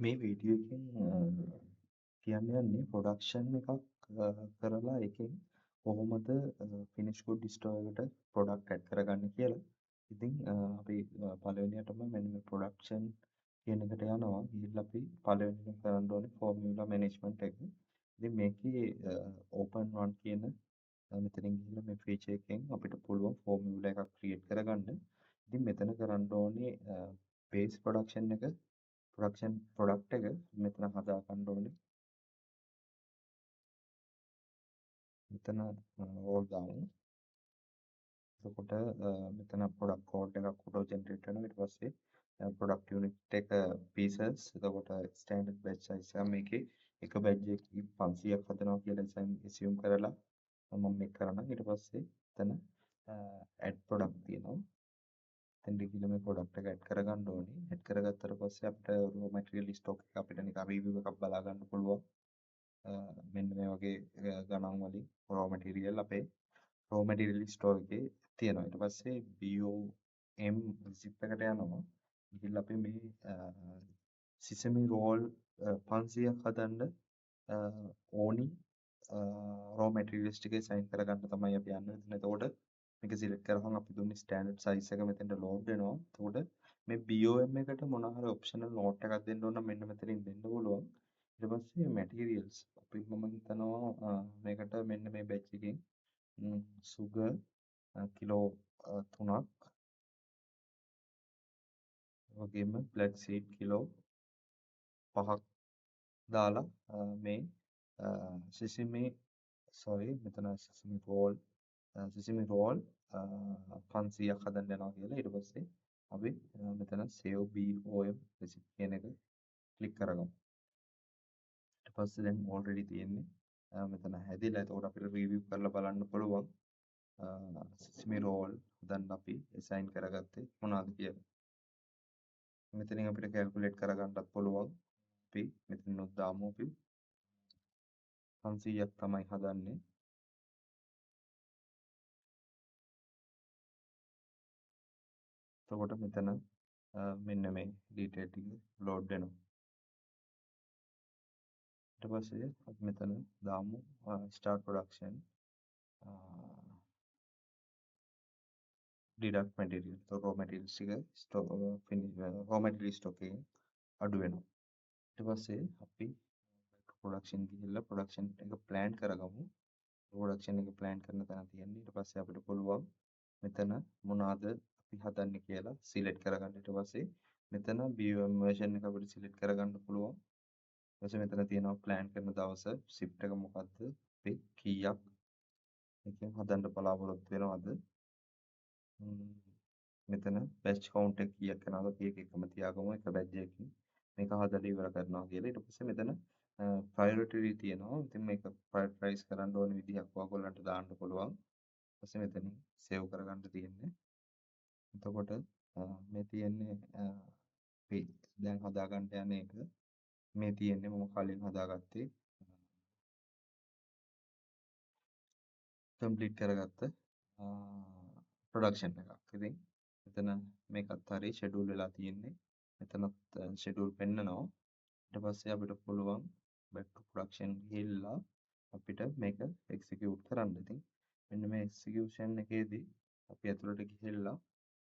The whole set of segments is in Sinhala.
මේ වීඩියෝ එකෙන් කියන්න යන්නේ ප්‍රොඩක්ෂන් එකක් කරලා එකෙන් කොහොමද ෆිනිෂ් ගුඩ් ස්ටෝර් එකට ප්‍රොඩක්ට් ඇඩ් කරගන්නේ කියලා. ඉතින් අපි පළවෙනියටම මෙන්න මේ ප්‍රොඩක්ෂන් කියන එකට යනවා. ගිහිල්ලා අපි පළවෙනිම කරන්න ඕනේ ෆෝමියුලා මැනේජ්මන්ට් එක. ඉතින් මේකේ ඕපන් රන් කියන මෙතනින් ගිහිල්ලා මේ ෆීචර් එකෙන් අපිට පුළුවන් ෆෝමියුලා එකක් ක්‍රියේට් කරගන්න. ඉතින් මෙතන කරන්න ඕනේ බේස් ප්‍රොඩක්ෂන් ප්‍රොඩක්ට් එක මෙතන හදා ගන්න ඕනේ. මෙතන ඕල් දාමු. එතකොට මෙතන ප්‍රොඩක්ට් කෝඩ් එකක් ඔටෝ ජෙනරේට් වෙනවා. ඊට පස්සේ ප්‍රොඩක්ට් යුනිට් එක පීසස්. එතකොට ස්ටෑන්ඩඩ් බැච් සයිස් එක මේකේ එක බැච් එකකින් 500ක් හදනවා කියලා assume කරලා මම මේක කරනවා. ඊට පස්සේ එතන ඇඩ් ප්‍රොඩක්ට් තියෙනවා. එතෙන්ට ගිහලා මේ ප්‍රොඩක්ට් එක ඇඩ් කරගන්න ඕනේ. ඇඩ් කරගත්තට පස්සේ අපිට රෝ මැටීරියල් ස්ටොක් එක අපිට නිකන් රිවිව් එකක් බලා ගන්න පුළුවන්. මෙන්න මේ වගේ ගණන් වලින් රෝ මැටීරියල් අපේ රෝ මැටීරියල් ස්ටෝර් එකේ තියෙනවා. ඊට පස්සේ BOM zip එකට යනවා. ගිහිල්ලා අපි මේ සිසමි රෝල් 500ක් හදන්න ඕනි රෝ මැටීරියල්ස් ටික සයින් කරගන්න තමයි අපි යන්නේ. එතකොට මේක සිලෙක්ට් කරාම අපි දුන්නේ ස්ටෑන්ඩඩ් සයිස් එක මෙතෙන්ට ලෝඩ් වෙනවා. එතකොට මේ BOM එකට මොන හරි ඔප්ෂනල් නෝට් එකක් දෙන්න ඕන නම් මෙන්න මෙතනින් දෙන්න පුළුවන්. ඊට පස්සේ මැටීරියල්ස් අපි මම හිතනවා මේකට මෙන්න මේ බැච් එකෙන් සුගර් කිලෝ 3ක් වගේම බ්ලැක් සීඩ් කිලෝ 5ක් දාලා මේ සිසිමි මෙතන සිසිමි රෝල් 500ක් හදන්න යනවා කියලා. ඊට පස්සේ අපි මෙතන save BOM recipe කියන එක ක්ලික් කරගමු. ඊට පස්සේ දැන් already තියෙන්නේ මෙතන හැදිලා. එතකොට අපිට රිවිව් කරලා බලන්න පුළුවන් සිසිමි රෝල් හදන්න අපි assign කරගත්තේ මොනවද කියලා. මෙතනින් අපිට calculate කරගන්නත් පුළුවන්. අපි මෙතන දාමු අපි 500ක් තමයි හදන්නේ. එතකොට මෙතන මෙන්න මේ detail ටික load වෙනවා. ඊට පස්සේ අපි මෙතන දාමු start production deduct material. તો raw materials ටික stock finish raw material stock එකෙන් අඩු වෙනවා. ඊට පස්සේ අපි production ගිහිල්ලා production එක plan කරගමු. production එක plan කරන තැන තියෙන්නේ. ඊට පස්සේ අපිට පුළුවන් මෙතන මොනවාද අපි හදන්නේ කියලා select කරගන්න. ඊට පස්සේ මෙතන BOM version එක අපිට select කරගන්න පුළුවන්. ඊට පස්සේ මෙතන තියෙනවා plan කරන දවස shift එක මොකද්ද? අපි කීයක් එකෙන් හදන්න බලාපොරොත්තු වෙනවද? මෙතන batch count එක කීයක් යනවද? අපි එක එකම තියාගමු එක batch එකකින් මේක හදලා ඉවර කරනවා කියලා. ඊට පස්සේ මෙතන priority තියෙනවා. ඉතින් මේක prioritize කරන්න ඕන විදිහක් ඔයගොල්ලන්ට දාන්න පුළුවන්. ඊට පස්සේ මෙතනින් save කරගන්න තියෙන්නේ. එතකොට මේ තියෙන්නේ අපි දැන් හදාගන්න යන එක මේ තියෙන්නේ මම කලින් හදාගත්තේ කම්ප්ලීට් කරගත්ත ප්‍රොඩක්ෂන් එකක්. ඉතින් මෙතන මේකත් හරි ෂෙඩියුල් වෙලා තියෙන්නේ. මෙතනත් ෂෙඩියුල් පෙන්නනවා. ඊට පස්සේ අපිට පුළුවන් back to production ගිහිල්ලා අපිට මේක එක්සිකියුට් කරන්න. ඉතින් මෙන්න මේ එක්සිකියුෂන් එකේදී අපි ඇතුළට ගිහිල්ලා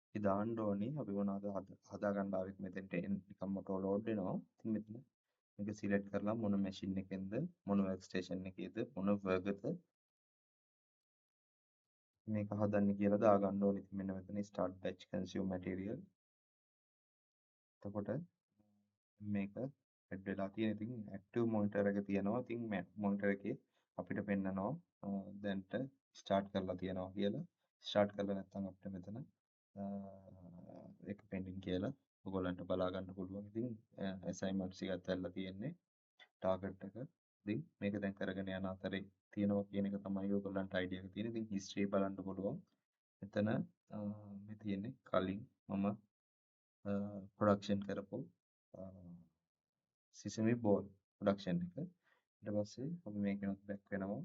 අපි දාන්න ඕනේ අපි මොනවද හදාගන්න ආවෙත් මෙතෙන්ට නිකම්ම ඔටෝ ලෝඩ් වෙනවා. ඉතින් මෙතන මේක සිලෙක්ට් කරලා මොන මැෂින් එකෙන්ද මොන වර්ක් ස්ටේෂන් එකේද මොන වර්ගද මේක හදන්නේ කියලා දාගන්න ඕනේ. ඉතින් මෙන්න මෙතන start batch consume material. එතකොට මේක ඇඩ් වෙලා තියෙන. ඉතින් active monitor එක තියෙනවා. ඉතින් monitor එකේ අපිට පෙන්නනවා දැන්ට start කරලා තියෙනවා කියලා. start කරලා නැත්නම් අපිට මෙතන එක pending කියලා ඔයගොල්ලන්ට බලා ගන්න පුළුවන්. ඉතින් assignments එකත් ඇල්ලලා තියෙන්නේ target එක. ඉතින් මේක දැන් කරගෙන යන අතරේ තියෙනවා කියන එක තමයි ඔයගොල්ලන්ට idea එක තියෙන්නේ. ඉතින් history බලන්න පුළුවන්. මෙතන මේ තියෙන්නේ කලින් මම production කරපු sesame ball production එක. ඊට පස්සේ අපි මේකෙනොත් back වෙනවා.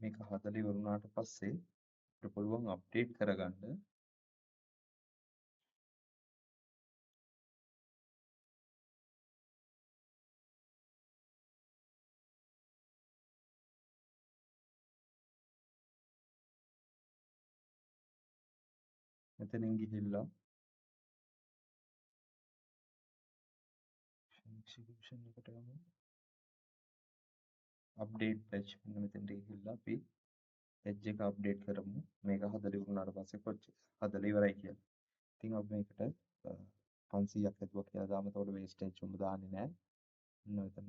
මේක හදලා ඉවරුණාට පස්සේ අපිට පුළුවන් update කරගන්න. මෙතනින් ගිහිල්ලා එක්සිකියුෂන් එකට යමු. අප්ඩේට් පැච් මෙන්න මෙතනට ගිහිල්ලා අපි පැච් එක අප්ඩේට් කරමු. මේක හදලා ඉවරනාට පස්සේ කොච්චර හදලා ඉවරයි කියලා. ඉතින් අපි මේකට 500ක් හදුවා කියලා දාමු. එතකොට වේස්ටේජ් උඹ දාන්නේ නැහැ. මෙන්න මෙතන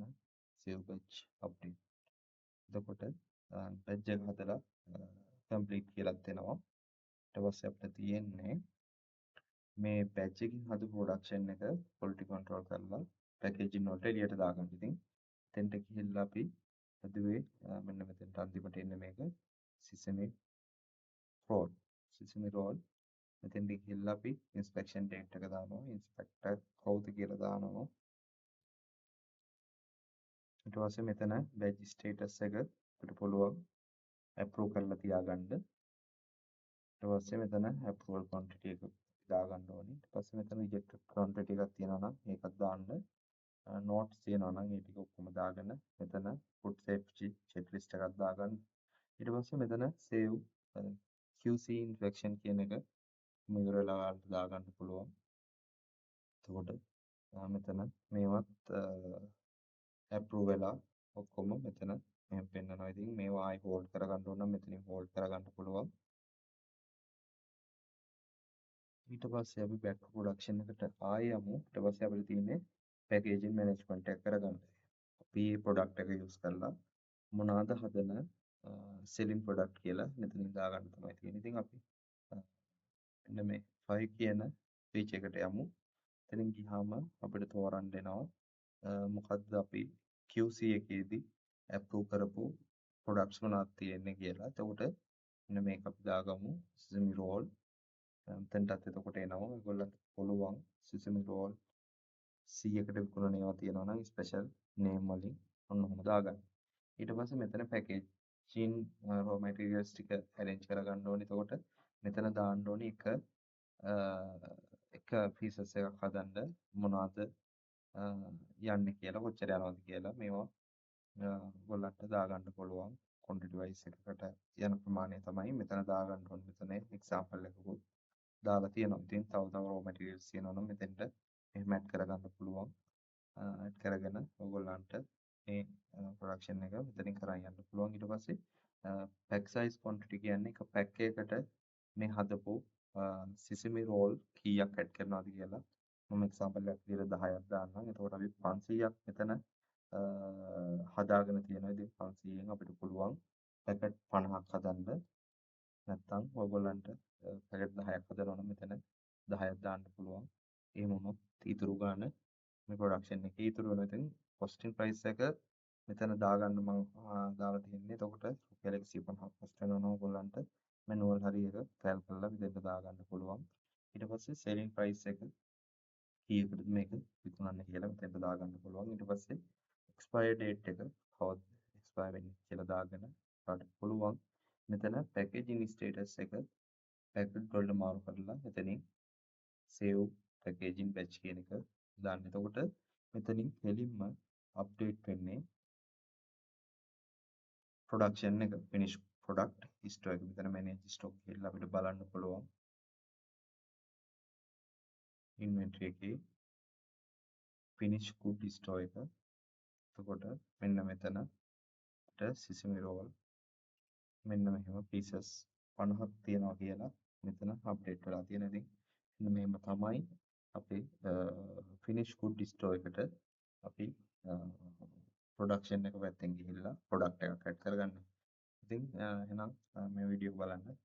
save batch update. එතකොට පැච් එක හදලා complete කියලා දෙනවා. ඊට පස්සේ අපිට තියෙන්නේ මේ පැච් එකකින් හදපු ප්‍රොඩක්ෂන් එක quality control කරලා පැකේජින් වලට එළියට දාගන්න. ඉතින් එතෙන්ට ගිහිල්ලා අපි හදුවේ මෙන්න මෙතෙන්ට අන්තිමට එන්නේ මේක sesame roll මෙතෙන්ට ගිහිල්ලා අපි inspection date එක දානවා. inspector කවුද කියලා දානවා. ඊට පස්සේ මෙතන batch status එක අපිට පුළුවන් approve කරලා තියාගන්න. ඊට පස්සේ මෙතන approval quantity එක දාගන්න ඕනේ. ඊට පස්සේ මෙතන rejected quantity එකක් තියෙනවා නම් ඒකත් දාන්න. notes තියෙනවා නම් ඒ ටික ඔක්කොම දාගෙන මෙතන food safety checklist එකක් දාගන්න. ඊට පස්සේ මෙතන save QC inspection කියන එක ඉවර වෙලා ඔයාලට දාගන්න පුළුවන්. එතකොට මෙතන මේවත් approve වෙලා ඔක්කොම මෙතන මෙහෙම පෙන්නනවා. ඉතින් මේවා ආයි hold කරගන්න ඕන නම් මෙතනින් hold කරගන්න පුළුවන්. ඊට පස්සේ අපි back to production එකට ආයෙ යමු. ඊට පස්සේ අපිට තියෙන්නේ packaging management එක කරගන්න. අපි මේ product එක use කරලා මොනවාද හදන selling product කියලා මෙතනින් දාගන්න තමයි තියෙන්නේ. ඉතින් අපි මෙන්න මේ 5 කියන page එකට යමු. එතනින් ගියාම අපිට තෝරන්න දෙනවා මොකද්ද අපි QC එකේදී approve කරපු products මොනවද තියෙන්නේ කියලා. එතකොට මෙන්න මේක අපි දාගමු sesame roll. එතනටත් එතකොට එනවා ඔයගොල්ලන්ට පුළුවන් sesame roll 100කට විකුණන ඒවා තියෙනවා නම් ස්පෙෂල් නේම් වලින් ඔන්න ඔහොම දාගන්න. ඊට පස්සේ මෙතන පැකේජින් raw materials ටික arrange කරගන්න ඕනේ. එතකොට මෙතන දාන්න ඕනේ එක pieces එකක් හදන්න මොනවද යන්නේ කියලා කොච්චර යනවද කියලා මේවා ඔයගොල්ලන්ට දාගන්න පුළුවන්. quantity wise එකකට යන ප්‍රමාණය තමයි මෙතන දාගන්න ඕනේ. මෙතන example එකකුත් දාලා තියෙනවා. ඉතින් තව raw materials තියෙනවා නම් මෙතෙන්ට එහෙම add කරගන්න පුළුවන්. add කරගෙන ඔයගොල්ලන්ට මේ production එක මෙතනින් කරන් යන්න පුළුවන්. ඊට පස්සේ pack size quantity කියන්නේ එක pack එකකට මේ හදපු sesame roll කීයක් add කරනවද කියලා. මම example එකක් විදිහට 10ක් දාන්නම්. එතකොට අපි 500ක් මෙතන හදාගෙන තියෙනවා. ඉතින් 500න් අපිට පුළුවන් පැකට් 50ක් හදන්න. නැත්නම් ඔයගොල්ලන්ට පැකට් 10ක් හදනවා නම් මෙතන 10ක් දාන්න පුළුවන්. එහෙම වුණොත් ඊතුරු ගාන මේ ප්‍රොඩක්ෂන් එකේ ඊතුරු වෙන ඉතින් costing price එක මෙතන දාගන්න මම දාලා තියෙන්නේ. එතකොට රුපියල් 150ක් cost වෙනවා නම් ඔයගොල්ලන්ට manual හරි එක ට්‍රයල් කරලා මෙතෙන්ට දාගන්න පුළුවන්. ඊට පස්සේ selling price එක කීයකටද මේක විකුණන්නේ කියලා මෙතෙන්ට දාගන්න පුළුවන්. ඊට පස්සේ expire date එක කවද්ද expire වෙන්නේ කියලා දාගෙන ඔයාලට පුළුවන් මෙතන packaging status එක package වලට මාරු කරලා මෙතනින් save packaging batch කියන එක දාන්න. එතකොට මෙතනින් කෙලින්ම update වෙන්නේ production එක finish product store එක. මෙතන manage stock කියලා අපිට බලන්න පුළුවන්. inventory එකේ finish good store එක. එතකොට මෙන්න මෙතන sesame roll මෙන්න මෙහෙම pieces 50ක් තියෙනවා කියලා මෙතන අප්ඩේට් වෙලා තියෙන. ඉතින් මෙන්න මෙහෙම තමයි අපේ finish good store එකට අපි production එක පැත්තෙන් ගිහිල්ලා product එකක් add කරගන්න. ඉතින් එහෙනම් මේ වීඩියෝ බලන්න